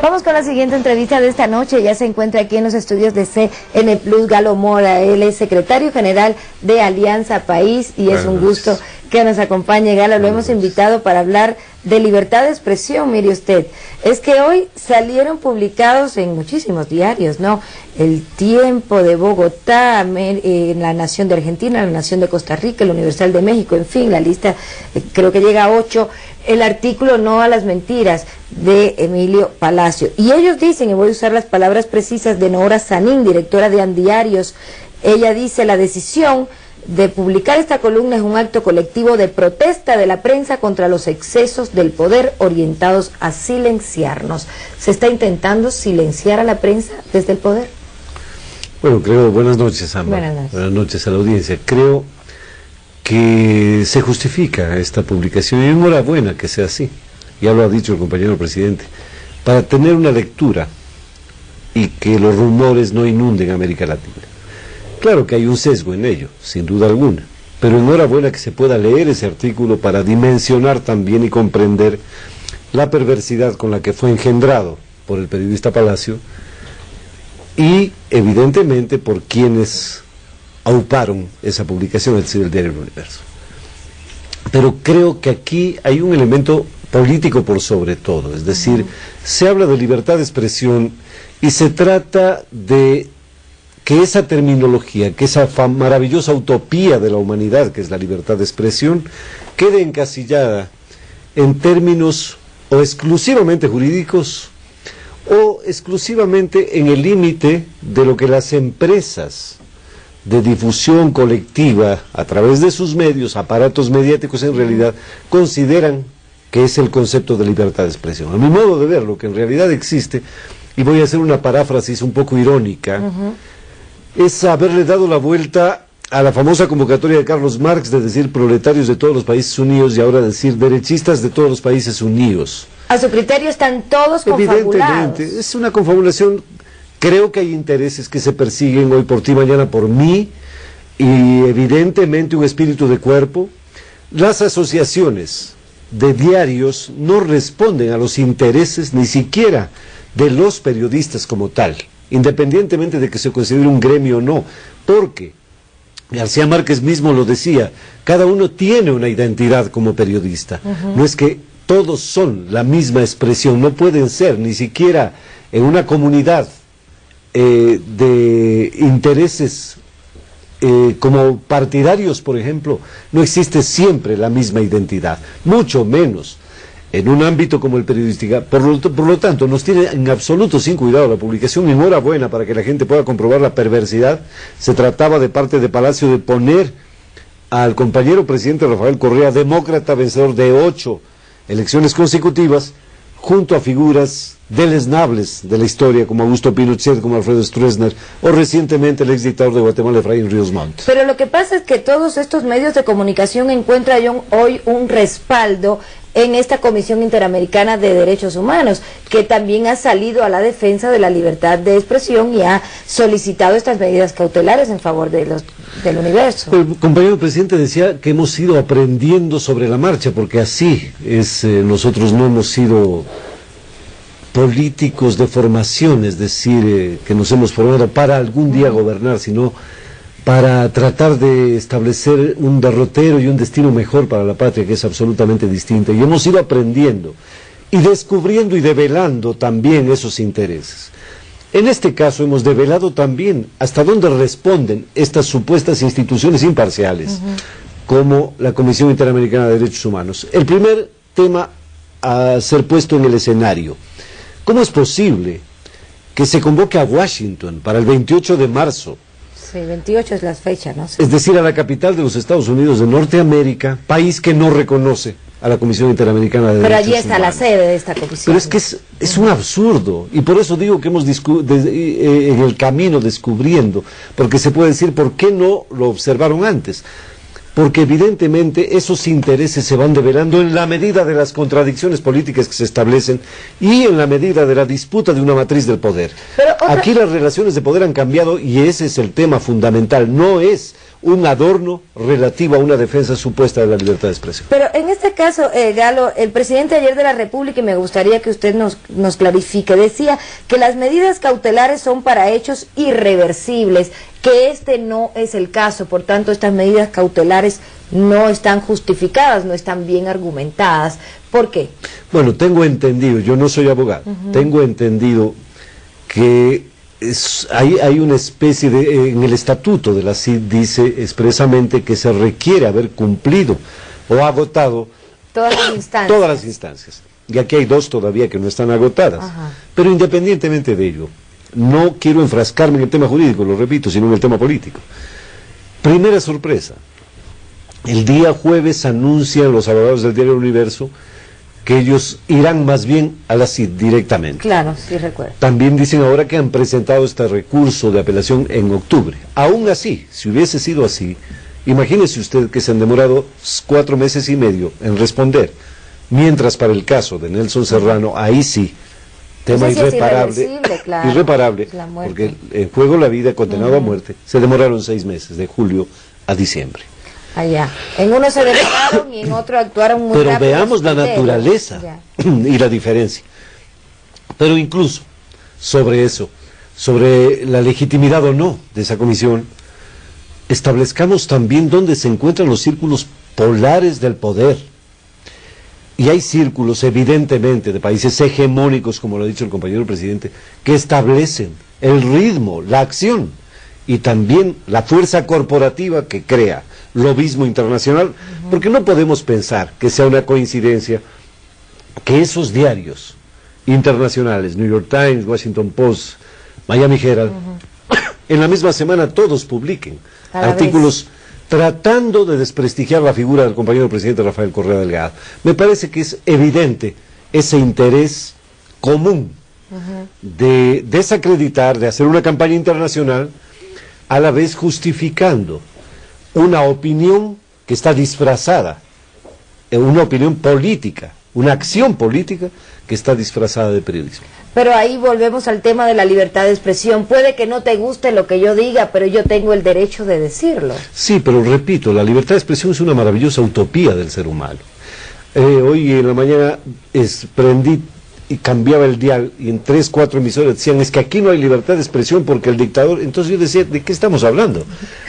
Vamos con la siguiente entrevista de esta noche. Ya se encuentra aquí en los estudios de CN Plus Galo Mora. Él es secretario general de Alianza País y es un gusto que nos acompañe, Galo. Lo hemos invitado para hablar de libertad de expresión. Mire usted, es que hoy salieron publicados en muchísimos diarios, ¿no? El Tiempo de Bogotá, La Nación de Argentina, La Nación de Costa Rica, El Universal de México, en fin, la lista creo que llega a 8. El artículo No a las Mentiras de Emilio Palacio. Y ellos dicen, y voy a usar las palabras precisas de Nora Sanín, directora de Andiarios, ella dice: la decisión de publicar esta columna es un acto colectivo de protesta de la prensa contra los excesos del poder orientados a silenciarnos. ¿Se está intentando silenciar a la prensa desde el poder? Bueno, creo, buenas noches, Amba. Buenas noches a la audiencia. Creo que se justifica esta publicación y enhorabuena que sea así, ya lo ha dicho el compañero presidente, para tener una lectura y que los rumores no inunden América Latina. Claro que hay un sesgo en ello, sin duda alguna, pero enhorabuena que se pueda leer ese artículo para dimensionar también y comprender la perversidad con la que fue engendrado por el periodista Palacio y evidentemente por quienes auparon esa publicación, es decir, el diario El Universo. Pero creo que aquí hay un elemento político por sobre todo, es decir, se habla de libertad de expresión y se trata de que esa terminología, que esa maravillosa utopía de la humanidad, que es la libertad de expresión, quede encasillada en términos o exclusivamente jurídicos o exclusivamente en el límite de lo que las empresas de difusión colectiva a través de sus medios, aparatos mediáticos en realidad, consideran que es el concepto de libertad de expresión. A mi modo de ver, lo que en realidad existe, y voy a hacer una paráfrasis un poco irónica, es haberle dado la vuelta a la famosa convocatoria de Carlos Marx de decir proletarios de todos los países unidos y ahora decir derechistas de todos los países unidos. A su criterio están todos confabulados. Evidentemente, es una confabulación. Creo que hay intereses que se persiguen hoy por ti, mañana por mí, y evidentemente un espíritu de cuerpo. Las asociaciones de diarios no responden a los intereses ni siquiera de los periodistas como tal, independientemente de que se considere un gremio o no, porque García Márquez mismo lo decía, cada uno tiene una identidad como periodista, no es que todos son la misma expresión, no pueden ser ni siquiera en una comunidad de intereses como partidarios, por ejemplo, no existe siempre la misma identidad, mucho menos en un ámbito como el periodístico. Por lo tanto, nos tiene en absoluto sin cuidado la publicación. Enhorabuena para que la gente pueda comprobar la perversidad. Se trataba de parte de Palacio de poner al compañero presidente Rafael Correa, demócrata vencedor de 8 elecciones consecutivas, junto a figuras deleznables de la historia como Augusto Pinochet, como Alfredo Stroessner o recientemente el exdictador de Guatemala, Efraín Ríos Montt. Pero lo que pasa es que todos estos medios de comunicación encuentran hoy un respaldo en esta Comisión Interamericana de Derechos Humanos, que también ha salido a la defensa de la libertad de expresión y ha solicitado estas medidas cautelares en favor de del universo. El compañero presidente decía que hemos ido aprendiendo sobre la marcha, porque así es, nosotros no hemos sido políticos de formación, es decir, que nos hemos formado para algún día gobernar, sino para tratar de establecer un derrotero y un destino mejor para la patria, que es absolutamente distinto. Y hemos ido aprendiendo y descubriendo y develando también esos intereses. En este caso hemos develado también hasta dónde responden estas supuestas instituciones imparciales, como la Comisión Interamericana de Derechos Humanos. El primer tema a ser puesto en el escenario: ¿cómo es posible que se convoque a Washington para el 28 de marzo? Sí, 28 es la fecha, ¿no? Sí. Es decir, a la capital de los Estados Unidos de Norteamérica, país que no reconoce a la Comisión Interamericana de Derechos Humanos. Pero allí está la sede de esta comisión. Pero es que es un absurdo, y por eso digo que hemos en el camino descubriendo, porque se puede decir por qué no lo observaron antes. Porque evidentemente esos intereses se van develando en la medida de las contradicciones políticas que se establecen y en la medida de la disputa de una matriz del poder. Aquí las relaciones de poder han cambiado y ese es el tema fundamental. No es un adorno relativo a una defensa supuesta de la libertad de expresión. Pero en este caso, Galo, el presidente ayer de la República, y me gustaría que usted nos clarifique, decía que las medidas cautelares son para hechos irreversibles, que este no es el caso, por tanto estas medidas cautelares no están justificadas, no están bien argumentadas. ¿Por qué? Bueno, tengo entendido, yo no soy abogado, tengo entendido que hay una especie de, en el estatuto de la CID dice expresamente que se requiere haber cumplido o agotado todas las instancias. Todas las instancias. Y aquí hay 2 todavía que no están agotadas. Ajá. Pero independientemente de ello, no quiero enfrascarme en el tema jurídico, lo repito, sino en el tema político. Primera sorpresa. El día jueves anuncian los abogados del diario Universo que ellos irán más bien a la CID directamente. Claro, sí recuerdo. También dicen ahora que han presentado este recurso de apelación en octubre. Aún así, si hubiese sido así, imagínese usted que se han demorado 4 meses y medio en responder, mientras para el caso de Nelson Serrano, ahí sí, tema irreparable, claro, irreparable, porque en juego la vida, condenado a muerte, se demoraron 6 meses, de julio a diciembre. Allá. En uno se demoraron y en otro actuaron muy rápido. Pero veamos la naturaleza y la diferencia. Pero incluso sobre eso, sobre la legitimidad o no de esa comisión, establezcamos también dónde se encuentran los círculos polares del poder. Y hay círculos, evidentemente, de países hegemónicos, como lo ha dicho el compañero presidente, que establecen el ritmo, la acción y también la fuerza corporativa que crea lobismo internacional, porque no podemos pensar que sea una coincidencia que esos diarios internacionales, New York Times, Washington Post, Miami Herald, en la misma semana todos publiquen artículos tratando de desprestigiar la figura del compañero presidente Rafael Correa Delgado. Me parece que es evidente ese interés común de desacreditar, de hacer una campaña internacional, a la vez justificando una opinión que está disfrazada, una opinión política, una acción política que está disfrazada de periodismo. Pero ahí volvemos al tema de la libertad de expresión. Puede que no te guste lo que yo diga, pero yo tengo el derecho de decirlo. Sí, pero repito, la libertad de expresión es una maravillosa utopía del ser humano. Hoy en la mañana prendí y cambiaba el dial y en 3, 4 emisoras decían, es que aquí no hay libertad de expresión porque el dictador... Entonces yo decía, ¿de qué estamos hablando?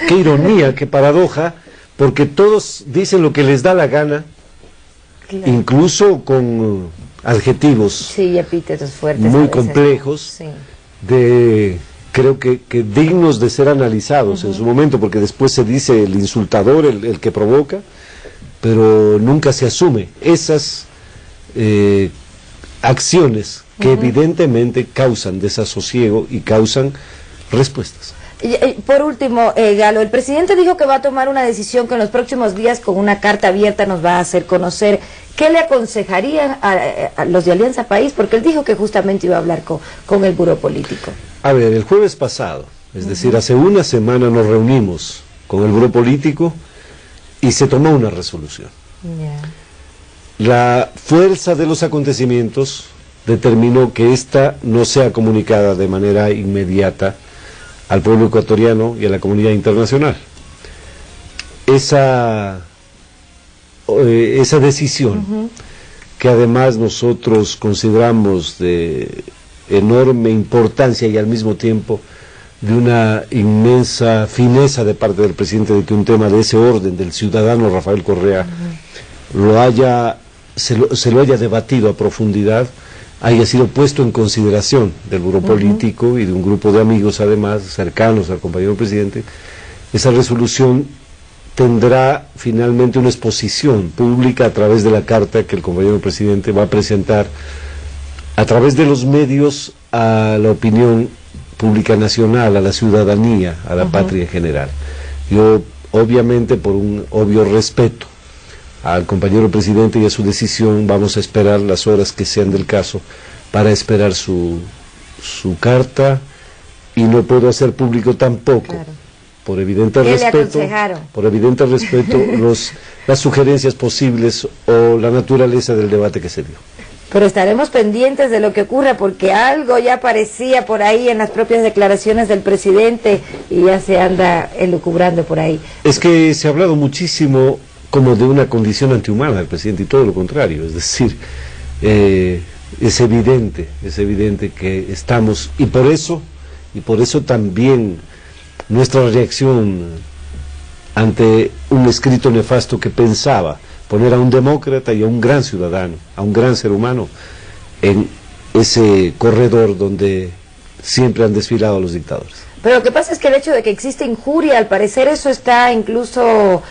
Qué ironía, qué paradoja, porque todos dicen lo que les da la gana, claro, incluso con adjetivos, sí, epítetos fuertes, muy complejos, sí, creo que dignos de ser analizados en su momento, porque después se dice el insultador, el que provoca, pero nunca se asume esas acciones que evidentemente causan desasosiego y causan respuestas. Por último, Galo, el presidente dijo que va a tomar una decisión que en los próximos días con una carta abierta nos va a hacer conocer. ¿Qué le aconsejarían a los de Alianza País? Porque él dijo que justamente iba a hablar con el Buró Político. A ver, el jueves pasado, es decir, hace una semana nos reunimos con el Buró Político y se tomó una resolución. La fuerza de los acontecimientos determinó que esta no sea comunicada de manera inmediata al pueblo ecuatoriano y a la comunidad internacional. Esa decisión, que además nosotros consideramos de enorme importancia y al mismo tiempo de una inmensa fineza de parte del presidente de que un tema de ese orden, del ciudadano Rafael Correa, se lo haya debatido a profundidad, haya sido puesto en consideración del Buró Político y de un grupo de amigos además cercanos al compañero presidente. Esa resolución tendrá finalmente una exposición pública a través de la carta que el compañero presidente va a presentar a través de los medios a la opinión pública nacional, a la ciudadanía, a la patria en general. Yo, obviamente, por un obvio respeto al compañero presidente y a su decisión, vamos a esperar las horas que sean del caso para esperar su carta, y no puedo hacer público tampoco, claro, por evidente respeto, las sugerencias posibles o la naturaleza del debate que se dio. Pero estaremos pendientes de lo que ocurra, porque algo ya aparecía por ahí en las propias declaraciones del presidente y ya se anda elucubrando por ahí. Es que se ha hablado muchísimo como de una condición antihumana del presidente y todo lo contrario, es decir, es evidente que estamos, y por eso también nuestra reacción ante un escrito nefasto que pensaba poner a un demócrata y a un gran ciudadano, a un gran ser humano, en ese corredor donde siempre han desfilado los dictadores. Pero lo que pasa es que el hecho de que existe injuria, al parecer eso está incluso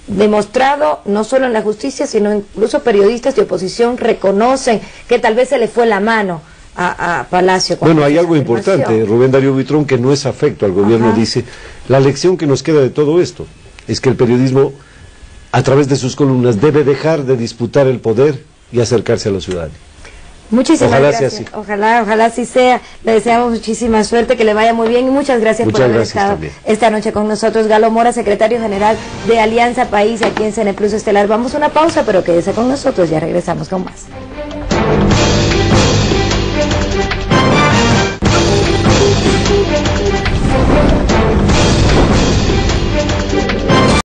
demostrado, no solo en la justicia, sino incluso periodistas de oposición reconocen que tal vez se le fue la mano a Palacio. Bueno, hay algo importante, Rubén Darío Buitrón, que no es afecto al gobierno, dice, la lección que nos queda de todo esto es que el periodismo, a través de sus columnas, debe dejar de disputar el poder y acercarse a los ciudadanos. Muchísimas gracias. Ojalá así sea. Le deseamos muchísima suerte, que le vaya muy bien y muchas gracias por haber estado esta noche con nosotros. Galo Mora, secretario general de Alianza País, aquí en CNE Plus Estelar. Vamos a una pausa, pero quédese con nosotros, ya regresamos con más.